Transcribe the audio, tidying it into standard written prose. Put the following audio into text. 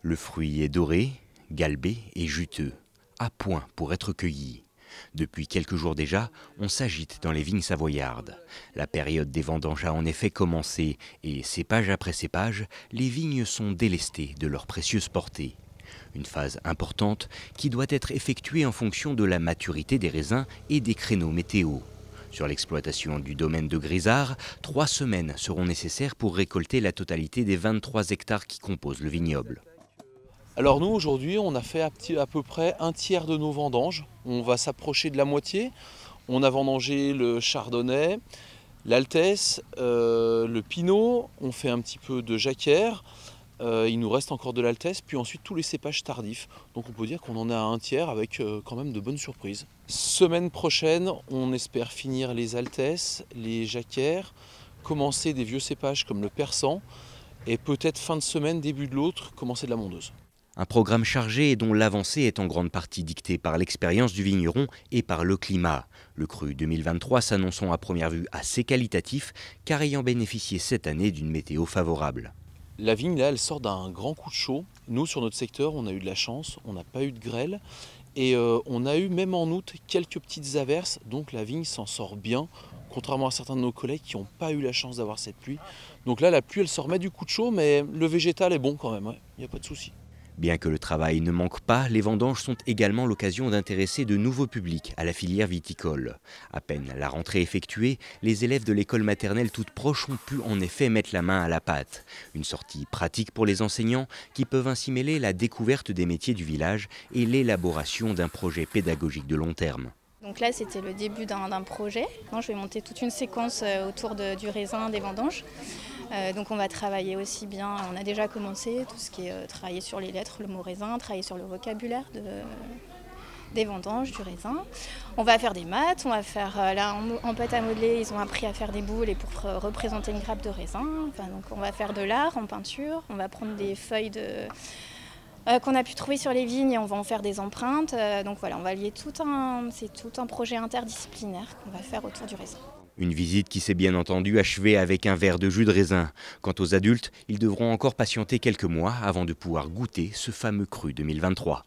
Le fruit est doré, galbé et juteux, à point pour être cueilli. Depuis quelques jours déjà, on s'agite dans les vignes savoyardes. La période des vendanges a en effet commencé et, cépage après cépage, les vignes sont délestées de leur précieuse portée. Une phase importante qui doit être effectuée en fonction de la maturité des raisins et des créneaux météo. Sur l'exploitation du domaine de Grisard, 3 semaines seront nécessaires pour récolter la totalité des 23 hectares qui composent le vignoble. Alors nous aujourd'hui on a fait à peu près un tiers de nos vendanges. On va s'approcher de la moitié. On a vendangé le chardonnay, l'altesse, le pinot, on fait un petit peu de jacquère. Il nous reste encore de l'altesse, puis ensuite tous les cépages tardifs. Donc on peut dire qu'on en est à un tiers avec quand même de bonnes surprises. Semaine prochaine, on espère finir les altesses, les jacquères, commencer des vieux cépages comme le persan, et peut-être fin de semaine, début de l'autre, commencer de la mondeuse. Un programme chargé et dont l'avancée est en grande partie dictée par l'expérience du vigneron et par le climat. Le cru 2023 s'annonçant à première vue assez qualitatif, car ayant bénéficié cette année d'une météo favorable. La vigne, là, elle sort d'un grand coup de chaud. Nous, sur notre secteur, on a eu de la chance, on n'a pas eu de grêle. Et on a eu, même en août, quelques petites averses. Donc la vigne s'en sort bien, contrairement à certains de nos collègues qui n'ont pas eu la chance d'avoir cette pluie. Donc là, la pluie, elle se remet du coup de chaud, mais le végétal est bon quand même, il n'y a pas de souci. Bien que le travail ne manque pas, les vendanges sont également l'occasion d'intéresser de nouveaux publics à la filière viticole. À peine la rentrée effectuée, les élèves de l'école maternelle toute proche ont pu en effet mettre la main à la pâte. Une sortie pratique pour les enseignants qui peuvent ainsi mêler la découverte des métiers du village et l'élaboration d'un projet pédagogique de long terme. Donc là, c'était le début d'un projet. Je vais monter toute une séquence autour du raisin, des vendanges. Donc on va travailler aussi bien, on a déjà commencé tout ce qui est travailler sur les lettres, le mot raisin, travailler sur le vocabulaire des vendanges, du raisin. On va faire des maths, on va faire, là en pâte à modeler, ils ont appris à faire des boules et pour représenter une grappe de raisin. Donc on va faire de l'art en peinture, on va prendre des feuilles qu'on a pu trouver sur les vignes et on va en faire des empreintes. Donc voilà, on va lier c'est tout un projet interdisciplinaire qu'on va faire autour du raisin. Une visite qui s'est bien entendu achevée avec un verre de jus de raisin. Quant aux adultes, ils devront encore patienter quelques mois avant de pouvoir goûter ce fameux cru 2023.